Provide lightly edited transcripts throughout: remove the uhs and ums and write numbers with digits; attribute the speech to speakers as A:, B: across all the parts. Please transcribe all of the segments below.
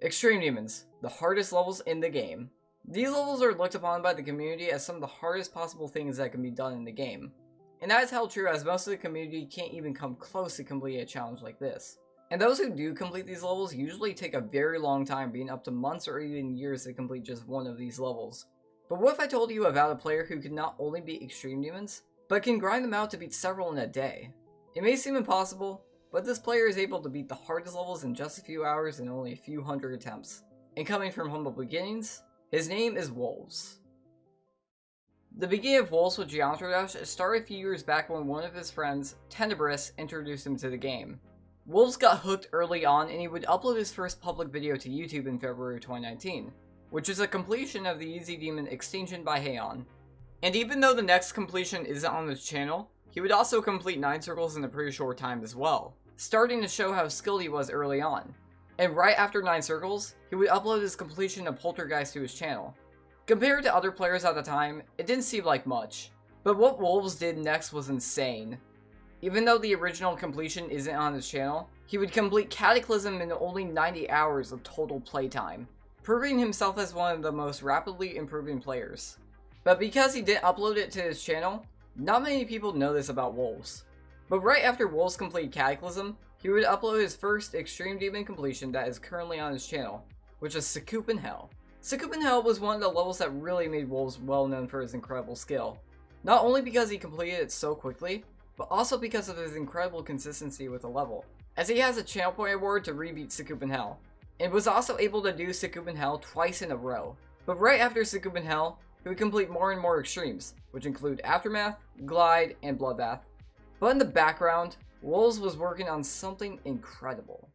A: Extreme Demons, the hardest levels in the game. These levels are looked upon by the community as some of the hardest possible things that can be done in the game. And that is held true, as most of the community can't even come close to completing a challenge like this. And those who do complete these levels usually take a very long time, being up to months or even years to complete just one of these levels. But what if I told you about a player who can not only beat Extreme Demons, but can grind them out to beat several in a day? It may seem impossible, but this player is able to beat the hardest levels in just a few hours and only a few hundred attempts. And coming from humble beginnings, his name is Wolvez. The beginning of Wolvez with Geometry Dash started a few years back when one of his friends, Tartarus, introduced him to the game. Wolvez got hooked early on, and he would upload his first public video to YouTube in February 2019, which is a completion of the easy demon Extinction by Haon. And even though the next completion isn't on his channel, he would also complete 9 circles in a pretty short time as well, starting to show how skilled he was early on. And right after 9 circles, he would upload his completion of Poltergeist to his channel. Compared to other players at the time, it didn't seem like much, but what Wolvez did next was insane. Even though the original completion isn't on his channel, he would complete Cataclysm in only 90 hours of total playtime, proving himself as one of the most rapidly improving players. But because he didn't upload it to his channel, not many people know this about Wolvez. But right after Wolvez completed Cataclysm, he would upload his first Extreme Demon completion that is currently on his channel, which is Shutdown. Shutdown was one of the levels that really made Wolvez well known for his incredible skill. Not only because he completed it so quickly, but also because of his incredible consistency with the level, as he has a channel point award to rebeat Shutdown, and was also able to do Shutdown twice in a row. But right after Shutdown, he would complete more and more extremes, which include Aftermath, Glide, and Bloodbath. But in the background, Wolvez was working on something incredible.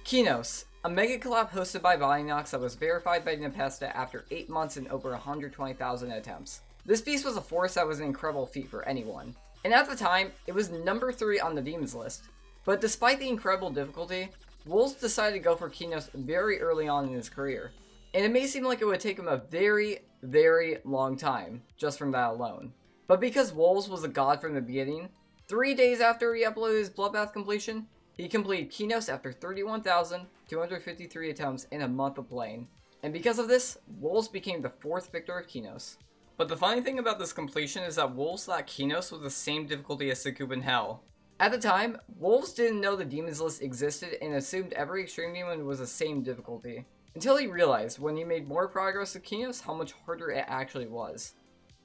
A: Kinos, a mega collab hosted by Volinox that was verified by Nepesta after 8 months and over 120,000 attempts. This beast was a force that was an incredible feat for anyone, and at the time, it was number 3 on the demons list. But despite the incredible difficulty, Wolvez decided to go for Kinos very early on in his career, and it may seem like it would take him a very, very long time, just from that alone. But because Wolvez was a god from the beginning, 3 days after he uploaded his Bloodbath completion, he completed Kinos after 31,253 attempts in a month of playing. And because of this, Wolvez became the 4th victor of Kinos. But the funny thing about this completion is that Wolvez thought Kinos was the same difficulty as Shutdown. At the time, Wolvez didn't know the demons list existed and assumed every extreme demon was the same difficulty, until he realized when he made more progress with Kinos how much harder it actually was.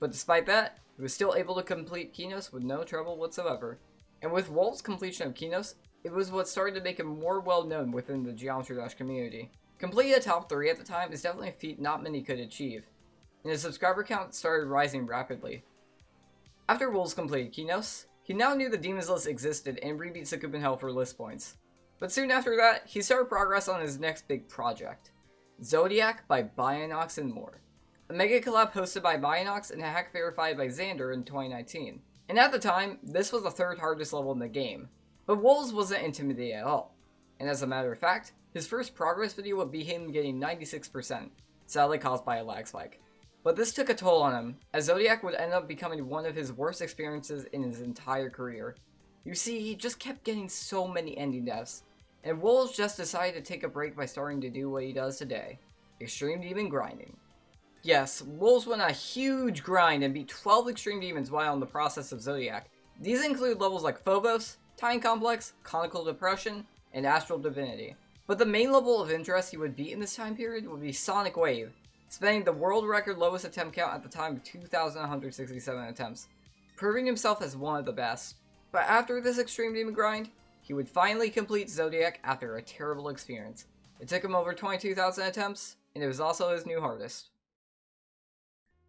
A: But despite that, he was still able to complete Kinos with no trouble whatsoever. And with Wolvez' completion of Kinos, it was what started to make him more well known within the Geometry Dash community. Completing a top 3 at the time is definitely a feat not many could achieve, and his subscriber count started rising rapidly. After Wolvez completed Kinos, he now knew the demons list existed and rebeat Shutdown for list points. But soon after that, he started progress on his next big project, Zodiac by Volinox and more. A mega collab hosted by Volinox and a hack verified by Xander in 2019. And at the time, this was the 3rd hardest level in the game. But Wolvez wasn't intimidated at all. And as a matter of fact, his first progress video would be him getting 96%, sadly caused by a lag spike. But this took a toll on him, as Zodiac would end up becoming one of his worst experiences in his entire career. You see, he just kept getting so many ending deaths, and Wolvez just decided to take a break by starting to do what he does today, Extreme Demon grinding. Yes, Wolvez went on a huge grind and beat 12 Extreme Demons while in the process of Zodiac. These include levels like Phobos, Time Complex, Conical Depression, and Astral Divinity. But the main level of interest he would beat in this time period would be Sonic Wave, spending the world record lowest attempt count at the time of 2,167 attempts, proving himself as one of the best. But after this Extreme Demon grind, he would finally complete Zodiac after a terrible experience. It took him over 22,000 attempts, and it was also his new hardest.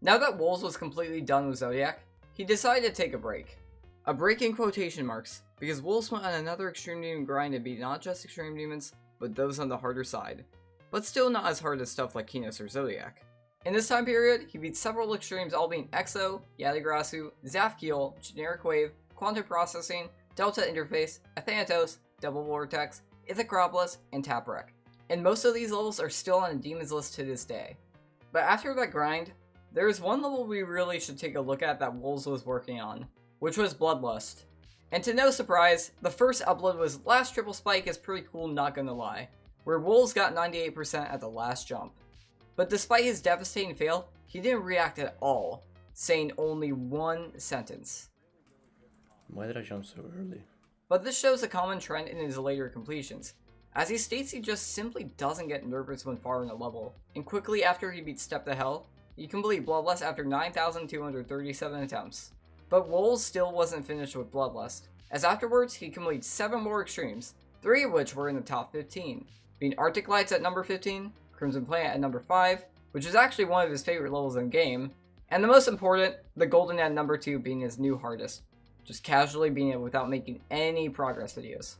A: Now that Wolvez was completely done with Zodiac, he decided to take a break. A break in quotation marks, because Wolvez went on another Extreme Demon grind to beat not just Extreme Demons, but those on the harder side. But still not as hard as stuff like Kinos or Zodiac. In this time period, he beat several extremes, all being Exo, Yatagarasu, Zafkiel, Generic Wave, Quantum Processing, Delta Interface, Athanatos, Double Vortex, Ithacropolis, and Taprek. And most of these levels are still on the demons list to this day. But after that grind, there is one level we really should take a look at that Wolvez was working on, which was Bloodlust. And to no surprise, the first upload was Last Triple Spike is pretty cool, not gonna lie, where Wolvez got 98% at the last jump. But despite his devastating fail, he didn't react at all, saying only one sentence.
B: Why did I jump so early?
A: But this shows a common trend in his later completions, as he states he just simply doesn't get nervous when far in a level, and quickly after he beats Step to Hell, he completed Bloodlust after 9,237 attempts. But Wolvez still wasn't finished with Bloodlust, as afterwards he completed 7 more extremes, 3 of which were in the top 15, being Arctic Lights at number 15, Crimson Planet at number 5, which is actually one of his favorite levels in the game, and the most important, the Golden at number 2 being his new hardest, just casually beating it without making any progress videos.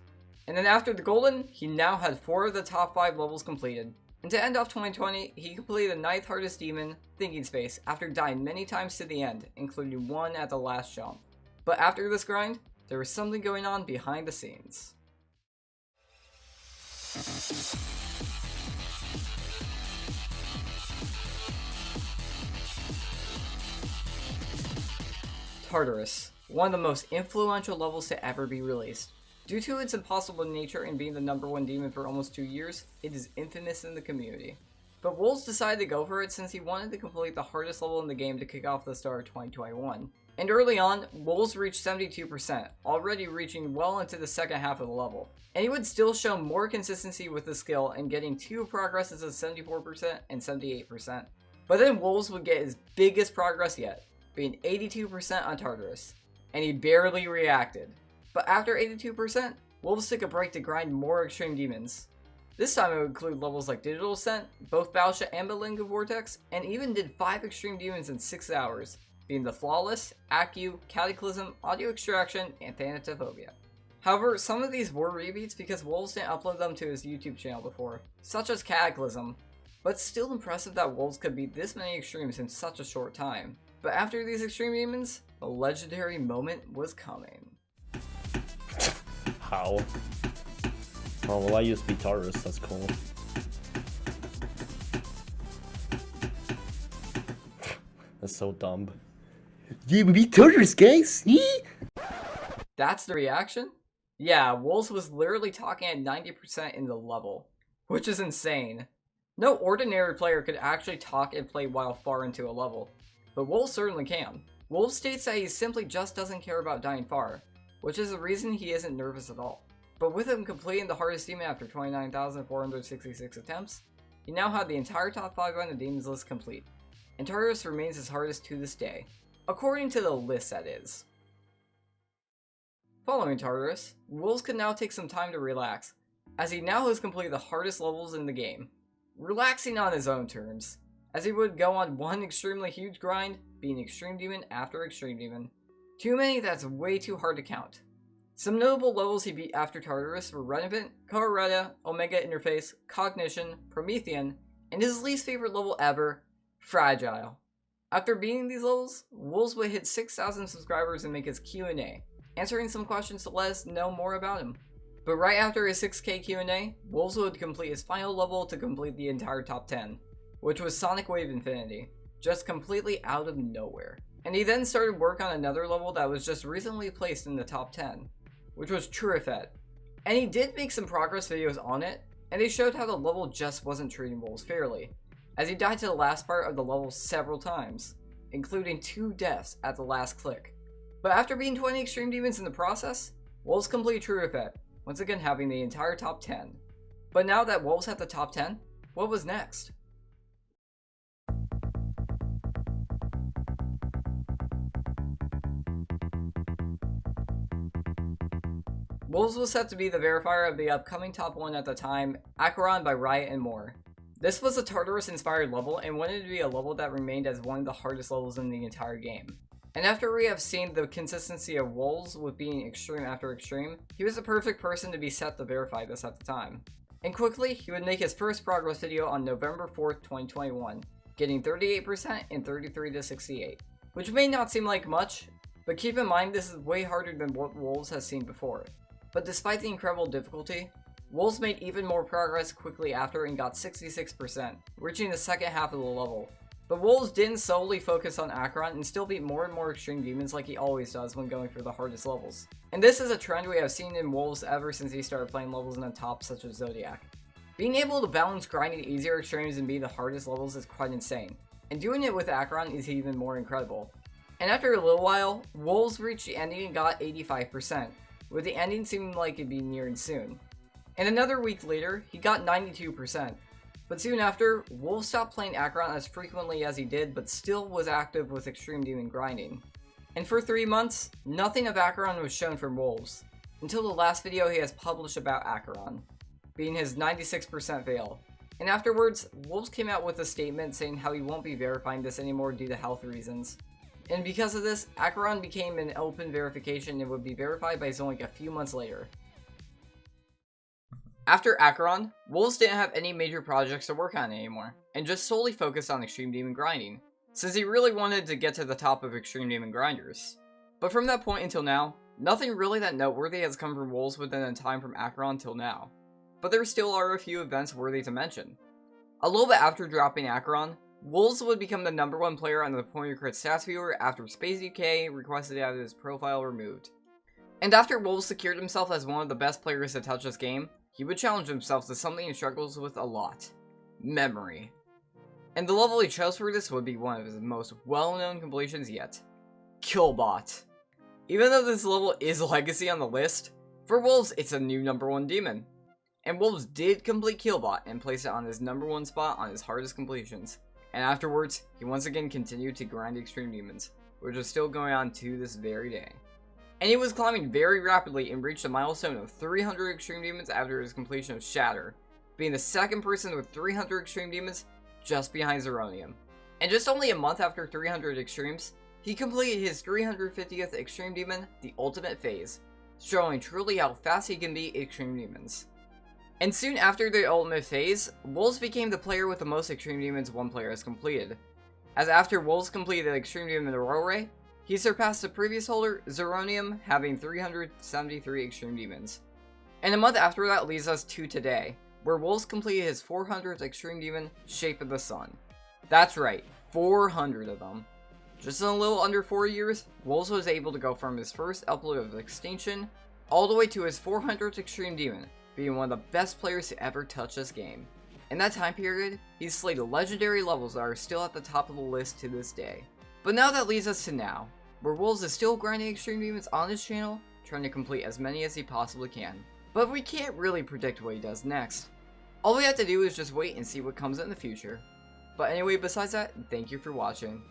A: And then after the Golden, he now had 4 of the top 5 levels completed. And to end off 2020, he completed the 9th hardest demon, Thinking Space, after dying many times to the end, including 1 at the last jump. But after this grind, there was something going on behind the scenes. Tartarus, one of the most influential levels to ever be released. Due to its impossible nature and being the #1 demon for almost 2 years, it is infamous in the community. But Wolvez decided to go for it since he wanted to complete the hardest level in the game to kick off the start of 2021. And early on, Wolvez reached 72%, already reaching well into the second half of the level. And he would still show more consistency with his skill and getting 2 progresses of 74% and 78%. But then Wolvez would get his biggest progress yet, being 82% on Tartarus. And he barely reacted. But after 82%, Wolvez took a break to grind more extreme demons. This time it would include levels like Digital Ascent, both Battleship and Balinga Vortex, and even did 5 extreme demons in 6 hours, being the Flawless, Acu, Cataclysm, Audio Extraction, and Thanatophobia. However, some of these were rebeats because Wolvez didn't upload them to his YouTube channel before, such as Cataclysm, but still impressive that Wolvez could beat this many extremes in such a short time. But after these extreme demons, a legendary moment was coming.
B: How? Oh, well, I used to be Tartarus, that's cool. That's so dumb. Yeah, we beat Tartarus, guys!
A: That's the reaction? Yeah, Wolvez was literally talking at 90% in the level, which is insane. No ordinary player could actually talk and play while far into a level, but Wolvez certainly can. Wolvez states that he simply just doesn't care about dying far, which is the reason he isn't nervous at all. But with him completing the hardest demon after 29,466 attempts, he now had the entire top 5 on the demons list complete, and Tartarus remains his hardest to this day, according to the list that is. Following Tartarus, Wolvez could now take some time to relax, as he now has completed the hardest levels in the game, relaxing on his own terms, as he would go on one extremely huge grind, being Extreme Demon after Extreme Demon. Too many that's way too hard to count. Some notable levels he beat after Tartarus were Renovant, Cohereta, Omega Interface, Cognition, Promethean, and his least favorite level ever, Fragile. After beating these levels, Wolvez would hit 6,000 subscribers and make his Q&A, answering some questions to let us know more about him. But right after his 6K Q&A, Wolvez would complete his final level to complete the entire top 10, which was Sonic Wave Infinity, just completely out of nowhere. And he then started work on another level that was just recently placed in the top 10, which was Trurifet. And he did make some progress videos on it, and they showed how the level just wasn't treating Wolvez fairly, as he died to the last part of the level several times, including 2 deaths at the last click. But after beating 20 extreme demons in the process, Wolvez completed Trurifet, once again having the entire top 10. But now that Wolvez had the top 10, what was next? Wolvez was set to be the verifier of the upcoming top 1 at the time, Acheron by Riot and more. This was a Tartarus inspired level and wanted to be a level that remained as one of the hardest levels in the entire game. And after we have seen the consistency of Wolvez with being extreme after extreme, he was the perfect person to be set to verify this at the time. And quickly, he would make his first progress video on November 4th, 2021, getting 38% in 33 to 68, which may not seem like much, but keep in mind this is way harder than what Wolvez has seen before. But despite the incredible difficulty, Wolvez made even more progress quickly after and got 66%, reaching the second half of the level. But Wolvez didn't solely focus on Acheron and still beat more and more extreme demons like he always does when going for the hardest levels. And this is a trend we have seen in Wolvez ever since he started playing levels in the top such as Zodiac. Being able to balance grinding easier extremes and be the hardest levels is quite insane, and doing it with Acheron is even more incredible. And after a little while, Wolvez reached the ending and got 85%, with the ending seeming like it'd be nearing soon. And another week later, he got 92%. But soon after, Wolvez stopped playing Acheron as frequently as he did, but still was active with extreme demon grinding. And for 3 months, nothing of Acheron was shown from Wolvez, until the last video he has published about Acheron, being his 96% fail. And afterwards, Wolvez came out with a statement saying how he won't be verifying this anymore due to health reasons. And because of this, Acheron became an open verification and would be verified by Zodiac a few months later. After Acheron, Wolvez didn't have any major projects to work on anymore, and just solely focused on Extreme Demon grinding, since he really wanted to get to the top of Extreme Demon grinders. But from that point until now, nothing really that noteworthy has come from Wolvez within the time from Acheron till now. But there still are a few events worthy to mention. A little bit after dropping Acheron, Wolvez would become the #1 player on the Point Your Crit stats viewer after Space UK requested to have his profile removed. And after Wolvez secured himself as one of the best players to touch this game, he would challenge himself to something he struggles with a lot: memory. And the level he chose for this would be one of his most well-known completions yet: Killbot. Even though this level is legacy on the list, for Wolvez it's a new #1 demon. And Wolvez did complete Killbot and place it on his #1 spot on his hardest completions. And afterwards, he once again continued to grind extreme demons, which is still going on to this very day. And he was climbing very rapidly and reached a milestone of 300 extreme demons after his completion of Shatter, being the second person with 300 extreme demons, just behind Zeronium. And just only a month after 300 extremes, he completed his 350th extreme demon, the Ultimate Phase, showing truly how fast he can beat extreme demons. And soon after the Ultimate Phase, Wolvez became the player with the most extreme demons one player has completed, as after Wolvez completed Extreme Demon Aurora, he surpassed the previous holder, Zeronium, having 373 extreme demons. And a month after that leads us to today, where Wolvez completed his 400th extreme demon, Shape of the Sun. That's right, 400 of them. Just in a little under 4 years, Wolvez was able to go from his first upload of Extinction, all the way to his 400th extreme demon, being one of the best players to ever touch this game. In that time period, he's slayed legendary levels that are still at the top of the list to this day. But now that leads us to now, where Wolvez is still grinding extreme demons on his channel, trying to complete as many as he possibly can. But we can't really predict what he does next. All we have to do is just wait and see what comes in the future. But anyway, besides that, thank you for watching.